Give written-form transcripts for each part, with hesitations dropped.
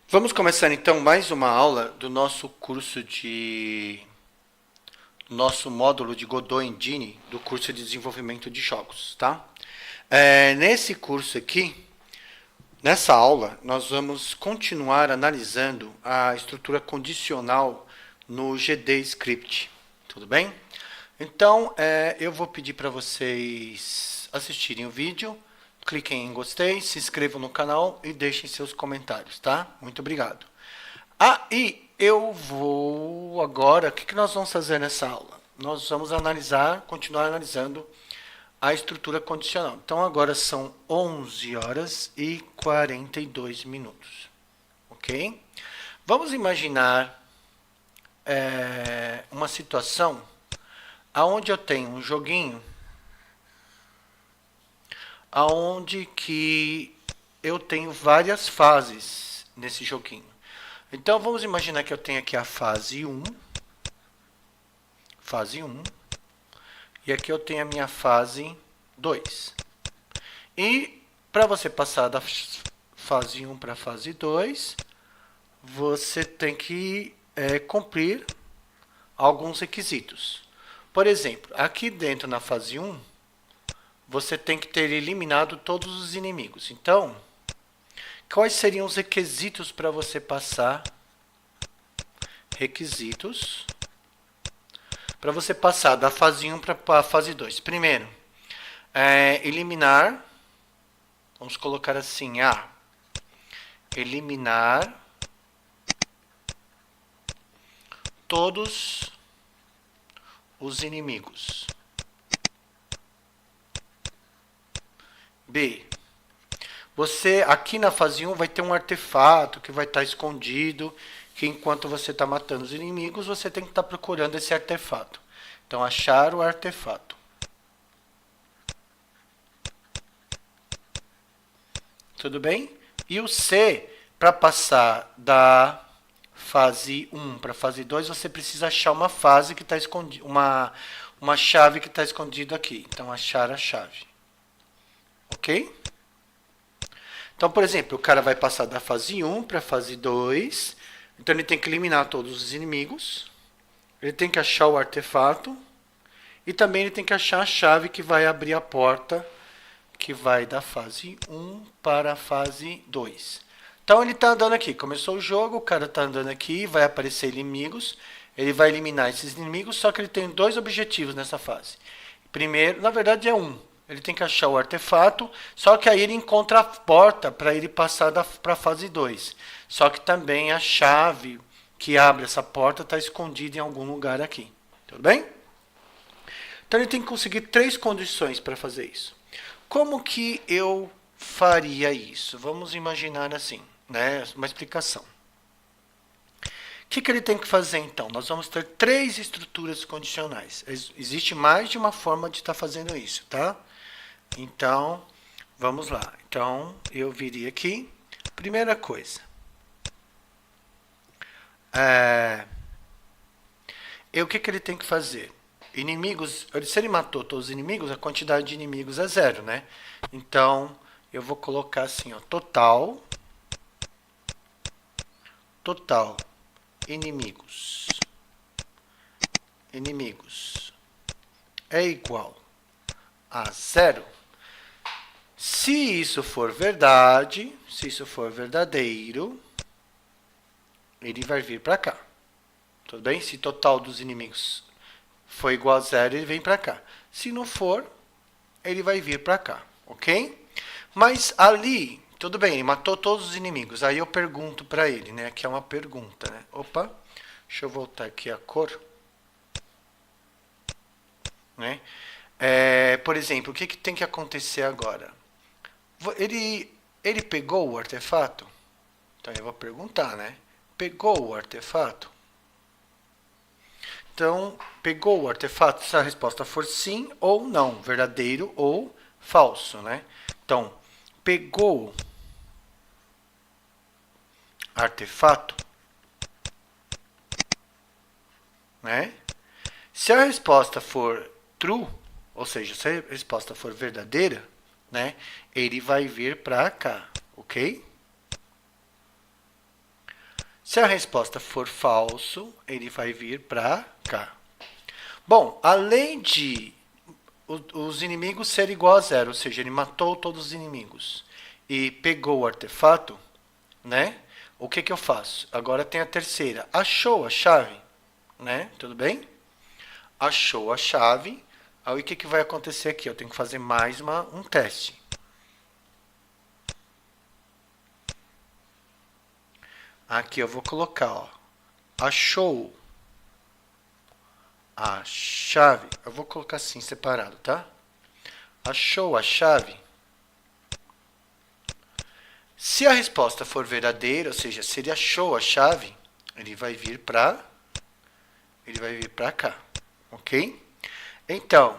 Vamos começar então mais uma aula do nosso curso de nosso módulo de Godot Engine do curso de desenvolvimento de jogos, tá? Nesse curso aqui, nessa aula, nós vamos continuar analisando a estrutura condicional no GD Script, tudo bem? Então, eu vou pedir para vocês assistirem o vídeo, cliquem em gostei, se inscrevam no canal e deixem seus comentários, tá? Muito obrigado. E eu vou agora, o que nós vamos fazer nessa aula? Nós vamos continuar analisando a estrutura condicional. Então agora são 11 horas e 42 minutos, ok? Vamos imaginar uma situação aonde eu tenho um joguinho aonde que eu tenho várias fases nesse joguinho. Então vamos imaginar que eu tenho aqui a fase 1, e aqui eu tenho a minha fase 2. E para você passar da fase 1 para a fase 2, você tem que cumprir alguns requisitos. Por exemplo, aqui dentro na fase 1, você tem que ter eliminado todos os inimigos. Então, quais seriam os requisitos para você passar? Requisitos para você passar da fase 1 para a fase 2. Primeiro, eliminar, vamos colocar assim, eliminar todos os inimigos. B, você aqui na fase 1 vai ter um artefato que vai estar escondido, que enquanto você está matando os inimigos, você tem que estar procurando esse artefato. Então, achar o artefato. Tudo bem? E o C, para passar da fase 1 para a fase 2, você precisa achar uma fase que está escondida, uma chave que está escondida aqui. Então, achar a chave. Ok? Então, por exemplo, o cara vai passar da fase 1 para a fase 2. Então, ele tem que eliminar todos os inimigos. Ele tem que achar o artefato. E também ele tem que achar a chave que vai abrir a porta que vai da fase 1 para a fase 2. Então, ele está andando aqui. Começou o jogo, o cara está andando aqui, vai aparecer inimigos. Ele vai eliminar esses inimigos, só que ele tem dois objetivos nessa fase. Primeiro, na verdade é um. Ele tem que achar o artefato, só que aí ele encontra a porta para ele passar para a fase 2. Só que também a chave que abre essa porta está escondida em algum lugar aqui. Tudo bem? Então ele tem que conseguir 3 condições para fazer isso. Como que eu faria isso? Vamos imaginar assim, né? Uma explicação. O que ele tem que fazer então? Nós vamos ter 3 estruturas condicionais. Existe mais de uma forma de estar fazendo isso, tá? Então, vamos lá. Então, eu viria aqui. Primeira coisa. O que ele tem que fazer? Inimigos, se ele matou todos os inimigos, a quantidade de inimigos é 0, né? Então, eu vou colocar assim, ó, total inimigos é igual a 0. Se isso for verdade, se isso for verdadeiro, ele vai vir para cá. Tudo bem? Se total dos inimigos for igual a 0, ele vem para cá. Se não for, ele vai vir para cá, ok? Mas ali, tudo bem, ele matou todos os inimigos. Aí eu pergunto para ele, né? Aqui é uma pergunta, né? Opa, deixa eu voltar aqui a cor. Né? Por exemplo, o que tem que acontecer agora? Ele pegou o artefato? Então eu vou perguntar, né? Pegou o artefato? Então, pegou o artefato? Se a resposta for sim ou não, verdadeiro ou falso, né? Então, pegou artefato, né? Se a resposta for true, ou seja, se a resposta for verdadeira, né, ele vai vir para cá, ok? Se a resposta for falso, ele vai vir para cá. Bom, além de os inimigos serem igual a zero, ou seja, ele matou todos os inimigos e pegou o artefato, né? O que eu faço? Agora tem a terceira. Achou a chave, né? Tudo bem? Achou a chave. Aí o que vai acontecer aqui? Eu tenho que fazer mais um teste. Aqui eu vou colocar, ó, achou a chave. Eu vou colocar assim, separado, tá? Achou a chave. Se a resposta for verdadeira, ou seja, se ele achou a chave, ele vai vir para cá, ok? Então,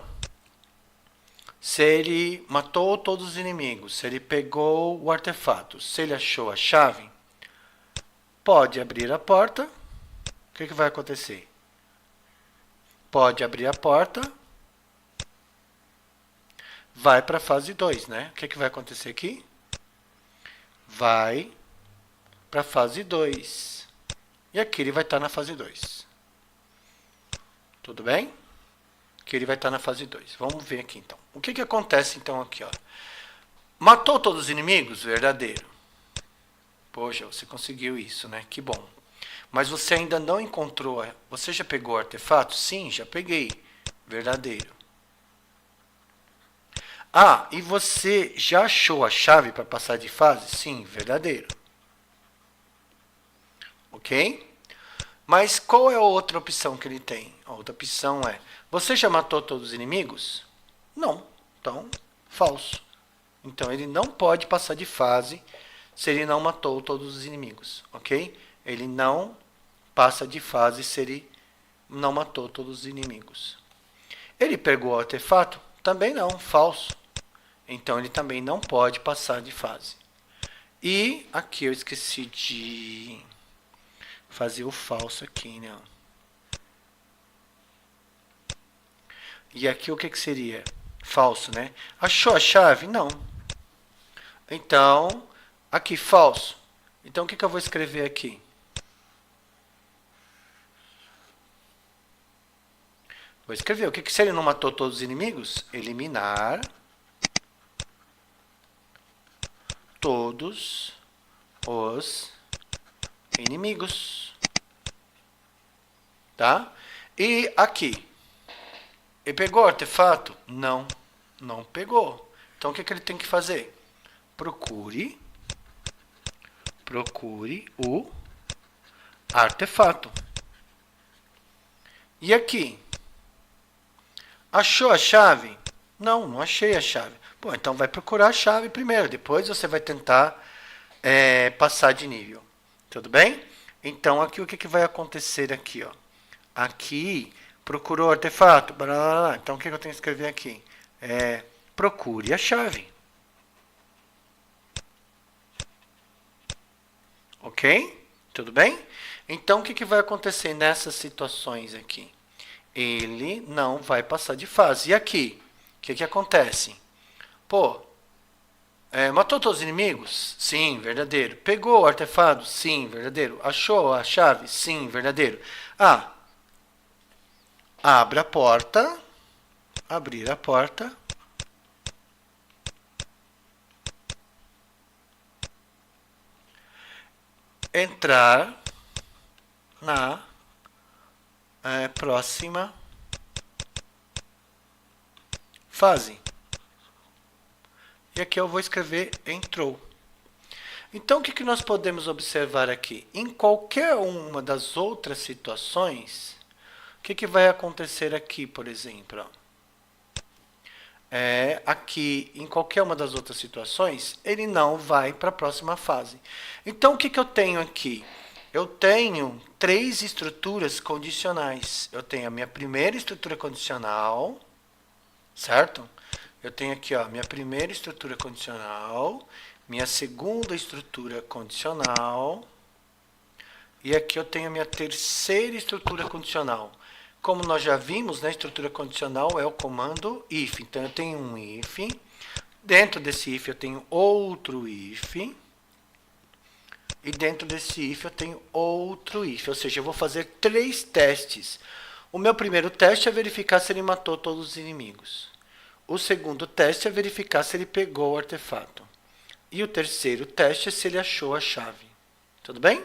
se ele matou todos os inimigos, se ele pegou o artefato, se ele achou a chave, pode abrir a porta. O que vai acontecer? Pode abrir a porta. Vai para a fase 2, né? O que vai acontecer aqui? Vai para a fase 2. E aqui ele vai estar na fase 2. Tudo bem? Aqui ele vai estar na fase 2. Vamos ver aqui então. O que acontece então aqui, ó? Matou todos os inimigos? Verdadeiro. Poxa, você conseguiu isso, né? Que bom. Mas você ainda não encontrou. Você já pegou o artefato? Sim, já peguei. Verdadeiro. Ah, e você já achou a chave para passar de fase? Sim, verdadeiro. Ok? Mas qual é a outra opção que ele tem? A outra opção é: você já matou todos os inimigos? Não. Então, falso. Então, ele não pode passar de fase se ele não matou todos os inimigos. Ok? Ele não passa de fase se ele não matou todos os inimigos. Ele pegou o artefato? Também não, falso. Então, ele também não pode passar de fase. E aqui eu esqueci de fazer o falso aqui, né? E aqui o que seria? Falso, né? Achou a chave? Não. Então, aqui, falso. Então, o que eu vou escrever aqui? Vou escrever. O que se ele não matou todos os inimigos? Eliminar todos os inimigos. Tá? E aqui. Ele pegou o artefato? Não. Não pegou. Então, o que ele tem que fazer? Procure o artefato. E aqui? Achou a chave? Não, não achei a chave. Bom, então vai procurar a chave primeiro. Depois você vai tentar passar de nível. Tudo bem? Então, aqui o que vai acontecer aqui? Ó? Aqui, procurou o artefato. Blá, blá, blá. Então, o que eu tenho que escrever aqui? Procure a chave. Ok? Tudo bem? Então, o que vai acontecer nessas situações aqui? Ele não vai passar de fase. E aqui? O que acontece? Pô, matou todos os inimigos? Sim, verdadeiro. Pegou o artefato? Sim, verdadeiro. Achou a chave? Sim, verdadeiro. Ah, abre a porta. Abrir a porta. Entrar na próxima fase. E aqui eu vou escrever entrou. Então, o que nós podemos observar aqui? Em qualquer uma das outras situações, o que vai acontecer aqui, por exemplo? Aqui, em qualquer uma das outras situações, ele não vai para a próxima fase. Então, o que eu tenho aqui? Eu tenho 3 estruturas condicionais. Eu tenho a minha primeira estrutura condicional, certo? Eu tenho aqui, ó, minha primeira estrutura condicional, minha segunda estrutura condicional, e aqui eu tenho a minha terceira estrutura condicional. Como nós já vimos, né, a estrutura condicional é o comando if. Então, eu tenho um if. Dentro desse if, eu tenho outro if. E dentro desse if eu tenho outro if, ou seja, eu vou fazer 3 testes. O meu primeiro teste é verificar se ele matou todos os inimigos. O segundo teste é verificar se ele pegou o artefato. E o terceiro teste é se ele achou a chave. Tudo bem?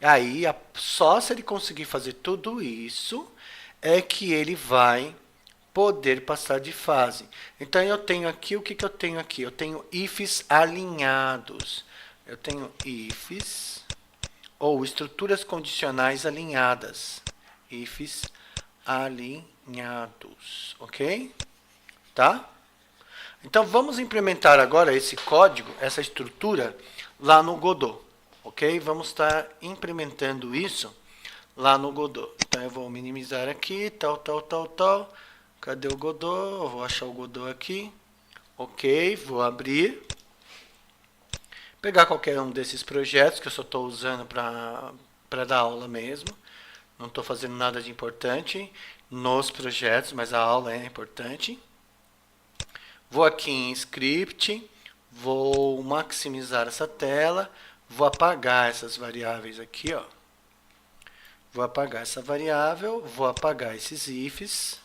Aí, só se ele conseguir fazer tudo isso, é que ele vai poder passar de fase. Então, eu tenho aqui, o que eu tenho aqui? Eu tenho ifs alinhados. Eu tenho ifs, ou estruturas condicionais alinhadas. Ifs alinhados, ok? Tá? Então, vamos implementar agora esse código, essa estrutura, lá no Godot, ok? Vamos estar implementando isso lá no Godot. Então, eu vou minimizar aqui, tal. Cadê o Godot? Eu vou achar o Godot aqui. Ok, vou abrir. Pegar qualquer um desses projetos que eu só estou usando para dar aula mesmo. Não estou fazendo nada de importante nos projetos, mas a aula é importante. Vou aqui em Script, vou maximizar essa tela, vou apagar essas variáveis aqui, ó. Vou apagar essa variável, vou apagar esses ifs.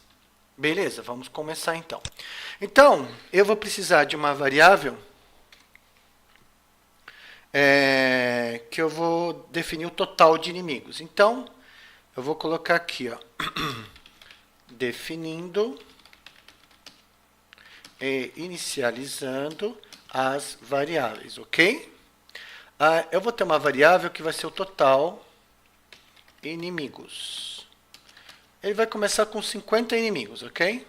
Beleza, vamos começar então. Então, eu vou precisar de uma variável que eu vou definir o total de inimigos. Então, eu vou colocar aqui, ó, definindo e inicializando as variáveis, ok? Eu vou ter uma variável que vai ser o total inimigos. Ele vai começar com 50 inimigos, ok?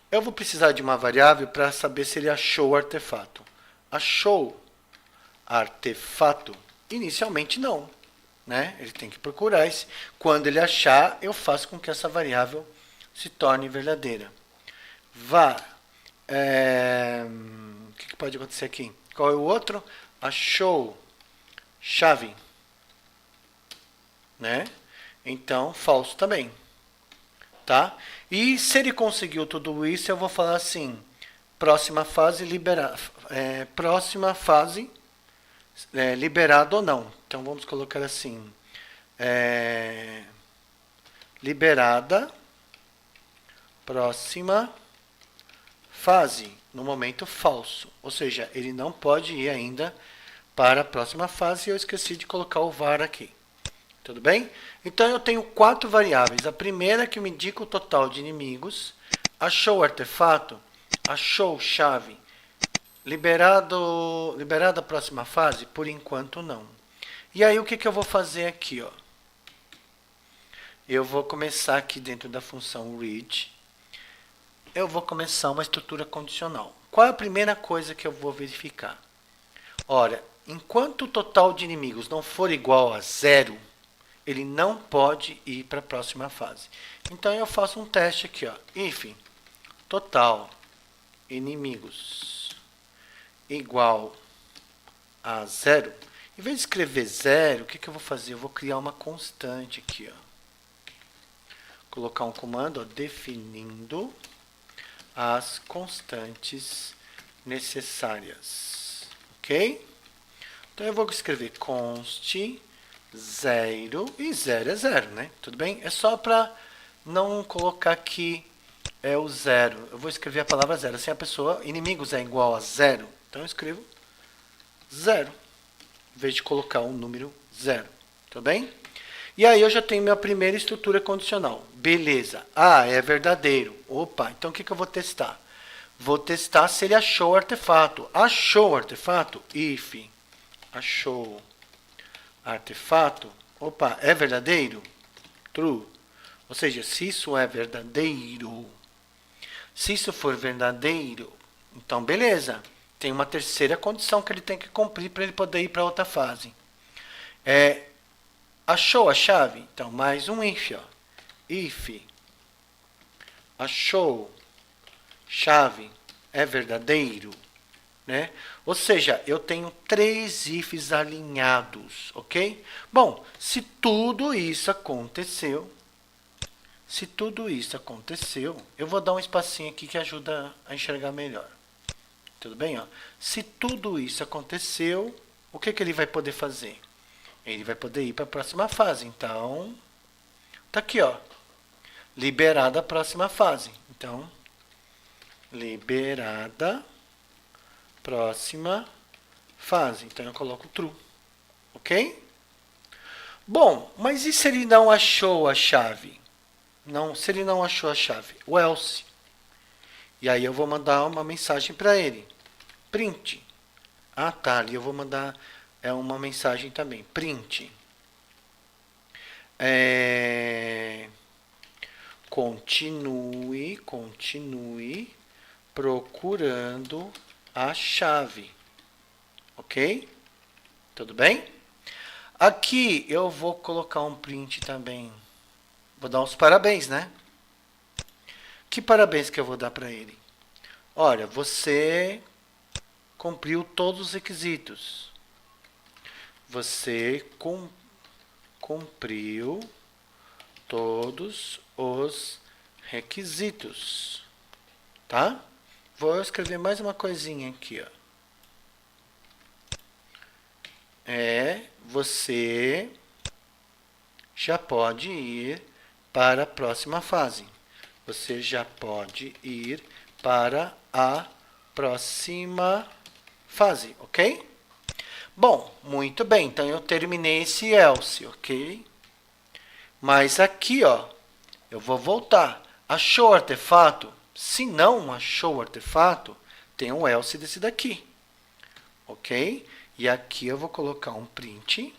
Eu vou precisar de uma variável para saber se ele achou o artefato. Achou artefato? Inicialmente não, né? Ele tem que procurar esse. Quando ele achar, eu faço com que essa variável se torne verdadeira. Var. O que pode acontecer aqui? Qual é o outro? Achou chave, né? Então, falso também, tá? E se ele conseguiu tudo isso, eu vou falar assim: próxima fase liberar, próxima fase liberado ou não. Então vamos colocar assim: liberada, próxima fase, no momento falso. Ou seja, ele não pode ir ainda para a próxima fase e eu esqueci de colocar o var aqui. Tudo bem? Então eu tenho 4 variáveis. A primeira que me indica o total de inimigos. Achou o artefato? Achou chave? Liberada a próxima fase? Por enquanto não. E aí o que eu vou fazer aqui? Ó? Eu vou começar aqui dentro da função read. Eu vou começar uma estrutura condicional. Qual é a primeira coisa que eu vou verificar? Ora, enquanto o total de inimigos não for igual a 0, ele não pode ir para a próxima fase. Então eu faço um teste aqui, ó. If total inimigos igual a 0. Em vez de escrever 0, o que eu vou fazer? Eu vou criar uma constante aqui, ó. Colocar um comando, ó, definindo as constantes necessárias. Ok? Então eu vou escrever const 0 e 0 é 0, né? Tudo bem? É só para não colocar aqui o 0. Eu vou escrever a palavra 0. Assim a pessoa, inimigos é igual a 0. Então eu escrevo 0. Em vez de colocar um número 0. Tudo bem? E aí eu já tenho minha primeira estrutura condicional. Beleza. É verdadeiro. Opa, então o que eu vou testar? Vou testar se ele achou o artefato. Achou o artefato? If achou artefato. Opa, é verdadeiro? True. Ou seja, se isso é verdadeiro, se isso for verdadeiro, então beleza. Tem uma terceira condição que ele tem que cumprir para ele poder ir para outra fase. Achou a chave? Então, mais um if. Ó. If achou chave é verdadeiro. Né? Ou seja, eu tenho 3 ifs alinhados, ok? Bom, se tudo isso aconteceu, eu vou dar um espacinho aqui que ajuda a enxergar melhor. Tudo bem? Ó? Se tudo isso aconteceu, o que ele vai poder fazer? ele vai poder ir para a próxima fase. Então, tá aqui, ó, liberada a próxima fase. Então, liberada próxima fase. Então, eu coloco true, ok? Bom, mas e se ele não achou a chave? Não, se ele não achou a chave, o else. E aí eu vou mandar uma mensagem para ele. Print. Ah, tá, ali eu vou mandar uma mensagem também. Print. Continue procurando a chave. Ok? Tudo bem? Aqui eu vou colocar um print também. Vou dar uns parabéns, né? Que parabéns que eu vou dar para ele? Olha, você cumpriu todos os requisitos. Você cumpriu todos os requisitos. Tá? Vou escrever mais uma coisinha aqui, ó. Você já pode ir para a próxima fase. Você já pode ir para a próxima fase, ok? Bom, muito bem. Então, eu terminei esse else, ok? Mas aqui, ó, eu vou voltar. Achou o artefato? Se não achou o artefato, tem um else desse daqui, ok? E aqui eu vou colocar um print,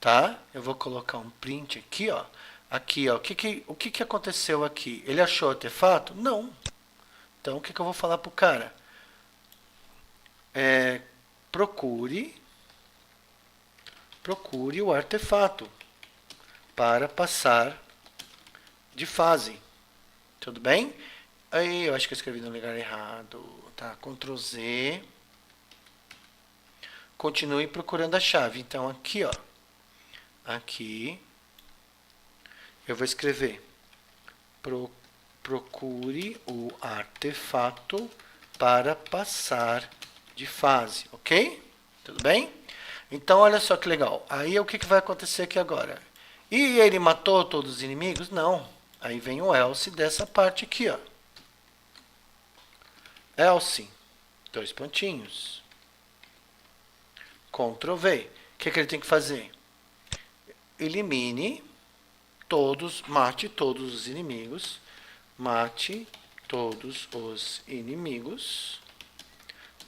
tá? Eu vou colocar um print aqui, ó. Aqui, ó. O que aconteceu aqui? Ele achou o artefato? Não. Então, o que eu vou falar para o cara? Procure o artefato para passar de fase. Tudo bem? Aí, eu acho que eu escrevi no lugar errado. Tá, Ctrl Z. Continue procurando a chave. Então, aqui, ó. Aqui, eu vou escrever procure o artefato para passar de fase, ok? Tudo bem? Então, olha só que legal. Aí, o que vai acontecer aqui agora? E ele matou todos os inimigos? Não. Aí vem o else dessa parte aqui, ó. Else, dois pontinhos. Ctrl V. O que ele tem que fazer? Elimine todos, mate todos os inimigos. Mate todos os inimigos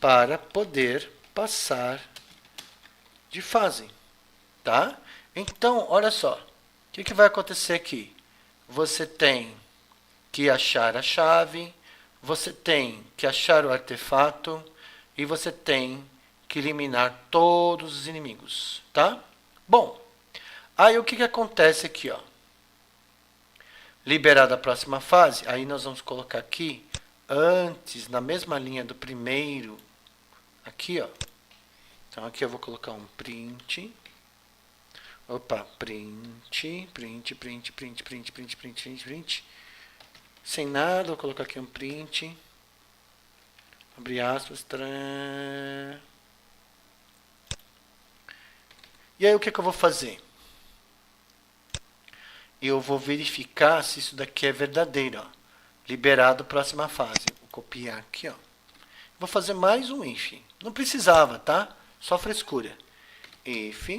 para poder passar de fase, tá? Então, olha só, o que vai acontecer aqui? Você tem que achar a chave, você tem que achar o artefato e você tem que eliminar todos os inimigos, tá? Bom, aí o que acontece aqui, ó? Liberada a próxima fase, aí nós vamos colocar aqui, antes, na mesma linha do primeiro, aqui, ó. Então, aqui eu vou colocar um print. Opa, print. Sem nada, vou colocar aqui um print. Abre aspas. E aí, o que eu vou fazer? Eu vou verificar se isso daqui é verdadeiro, ó. Liberado, próxima fase. Vou copiar aqui, ó. Vou fazer mais um if. Não precisava, tá? Só frescura. If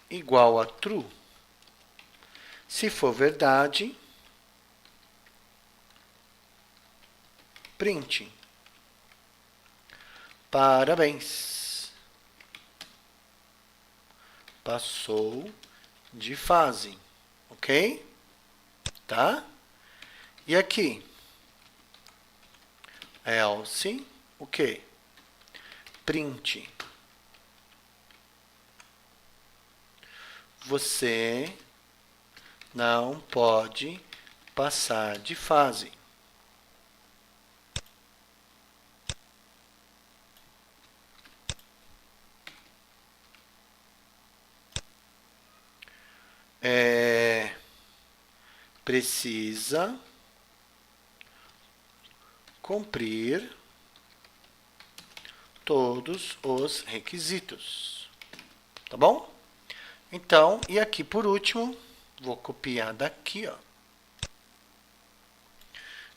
igual a true. Se for verdade, print. Parabéns. Passou de fase. Ok? Tá? E aqui? Else, o quê? Print. Você não pode passar de fase. Precisa cumprir todos os requisitos. Tá bom? Então, e aqui por último, vou copiar daqui, ó.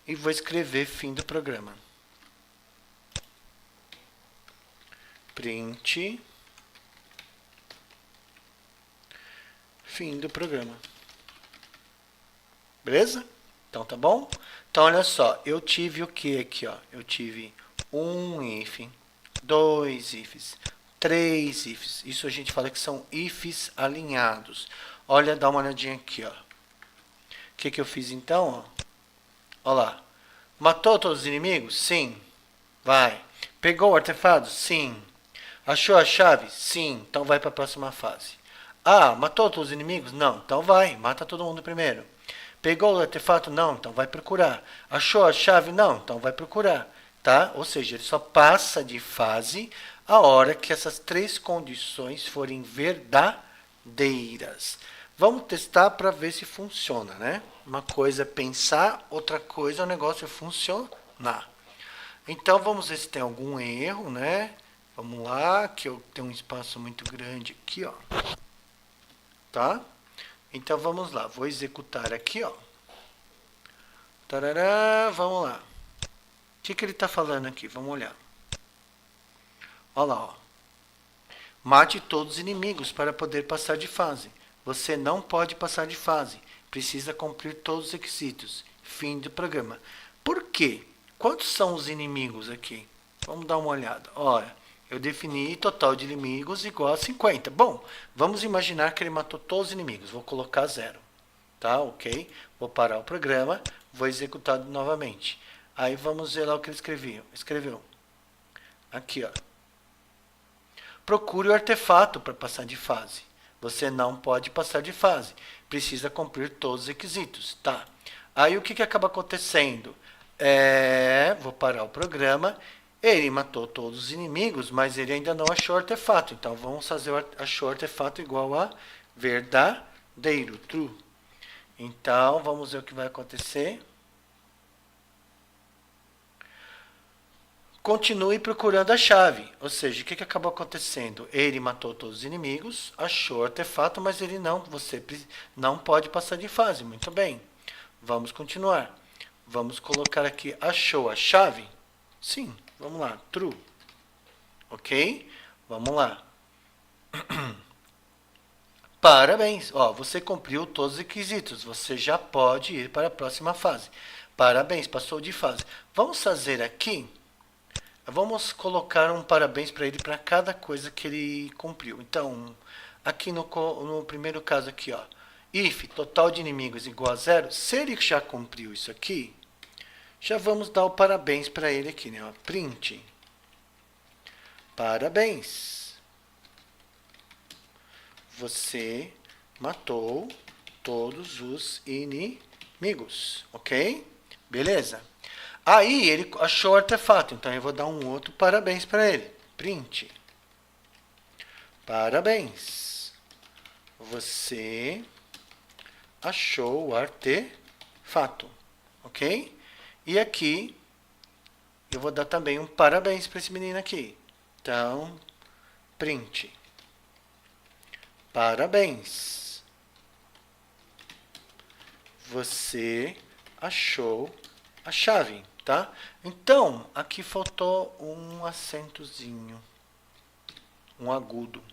E vou escrever fim do programa. Print. Fim do programa. Beleza? Então tá bom? Então olha só, eu tive o que aqui, ó? Eu tive um if, dois ifs, três ifs. Isso a gente fala que são ifs alinhados. Olha, dá uma olhadinha aqui, ó. O que eu fiz então, ó? Olha lá. Matou todos os inimigos? Sim. Vai. Pegou o artefato? Sim. Achou a chave? Sim. Então vai para a próxima fase. Ah, matou todos os inimigos? Não. Então vai. Mata todo mundo primeiro. Pegou o artefato? Não. Então vai procurar. Achou a chave? Não. Então vai procurar. Tá? Ou seja, ele só passa de fase a hora que essas três condições forem verdadeiras. Vamos testar para ver se funciona, né? Uma coisa é pensar, outra coisa é o negócio funcionar. Então, vamos ver se tem algum erro, né? Vamos lá, que eu tenho um espaço muito grande aqui, ó. Tá? Então, vamos lá. Vou executar aqui, ó. Tarará, vamos lá. O que ele está falando aqui? Vamos olhar. Olha lá, ó. Mate todos os inimigos para poder passar de fase. Você não pode passar de fase. Precisa cumprir todos os requisitos. Fim do programa. Por quê? Quantos são os inimigos aqui? Vamos dar uma olhada. Olha, eu defini total de inimigos igual a 50. Bom, vamos imaginar que ele matou todos os inimigos. Vou colocar 0. Tá? Ok? Vou parar o programa. Vou executar novamente. Aí vamos ver lá o que ele escreveu. Aqui, ó. Procure o artefato para passar de fase. Você não pode passar de fase. Precisa cumprir todos os requisitos. Tá. Aí o que acaba acontecendo? Vou parar o programa. Ele matou todos os inimigos, mas ele ainda não achou o artefato. Então vamos fazer achou o artefato igual a verdadeiro, true. Então vamos ver o que vai acontecer. Continue procurando a chave. Ou seja, o que acabou acontecendo? Ele matou todos os inimigos, achou o artefato, mas ele você não pode passar de fase. Muito bem. Vamos continuar. Vamos colocar aqui, achou a chave? Sim, vamos lá, true. Ok? Vamos lá. Parabéns, ó, você cumpriu todos os requisitos. Você já pode ir para a próxima fase. Parabéns, passou de fase. Vamos fazer aqui... Vamos colocar um parabéns para ele para cada coisa que ele cumpriu. Então, aqui no primeiro caso aqui, ó, if total de inimigos igual a 0, se ele já cumpriu isso aqui, já vamos dar o parabéns para ele aqui, né? Ó, print. Parabéns. Você matou todos os inimigos, ok? Beleza? Aí ele achou o artefato, então eu vou dar um outro parabéns para ele. Print. Parabéns. Você achou o artefato. Ok? E aqui eu vou dar também um parabéns para esse menino aqui. Então, print. Parabéns. Você achou a chave. Tá? Então, aqui faltou um acentozinho, um agudo.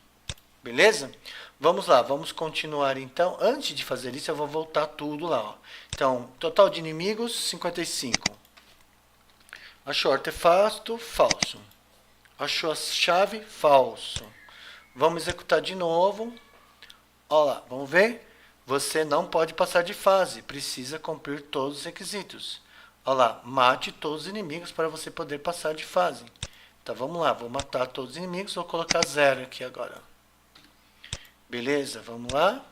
Beleza? Vamos lá, vamos continuar então. Antes de fazer isso, eu vou voltar tudo lá. Ó. Então, total de inimigos, 55. Achou artefato? Falso. Achou a chave? Falso. Vamos executar de novo. Olha lá, vamos ver? Você não pode passar de fase, precisa cumprir todos os requisitos. Olha lá, mate todos os inimigos para você poder passar de fase. Então vamos lá, vou matar todos os inimigos, vou colocar 0 aqui agora. Beleza, vamos lá.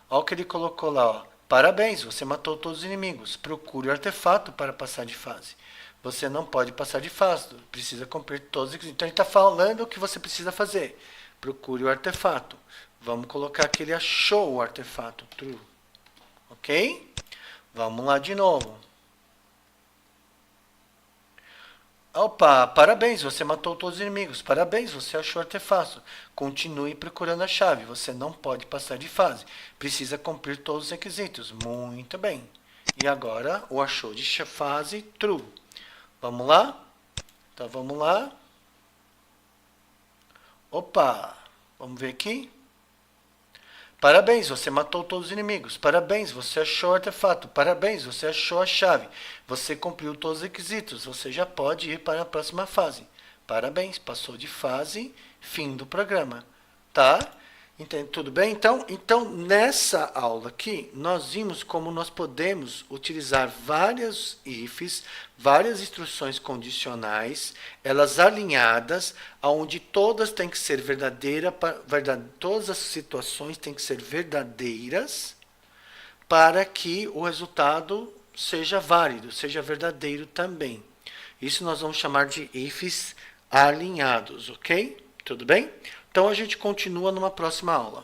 Olha o que ele colocou lá, ó. Parabéns, você matou todos os inimigos. Procure o artefato para passar de fase. Você não pode passar de fase, precisa cumprir todos os requisitos. Então ele está falando o que você precisa fazer. Procure o artefato. Vamos colocar que ele achou o artefato, true. Ok? Vamos lá de novo. Opa, parabéns, você matou todos os inimigos. Parabéns, você achou o artefato. Continue procurando a chave. Você não pode passar de fase. Precisa cumprir todos os requisitos. Muito bem. E agora o achou de fase true. Vamos lá? Então vamos lá. Opa, vamos ver aqui. Parabéns, você matou todos os inimigos. Parabéns, você achou o artefato. Parabéns, você achou a chave. Você cumpriu todos os requisitos. Você já pode ir para a próxima fase. Parabéns, passou de fase. Fim do programa. Tá? Entende? Tudo bem? Então, nessa aula aqui, nós vimos como nós podemos utilizar várias ifs, várias instruções condicionais, elas alinhadas, onde todas têm que ser todas as situações têm que ser verdadeiras para que o resultado seja válido, seja verdadeiro também. Isso nós vamos chamar de ifs alinhados, ok? Tudo bem? Então a gente continua numa próxima aula.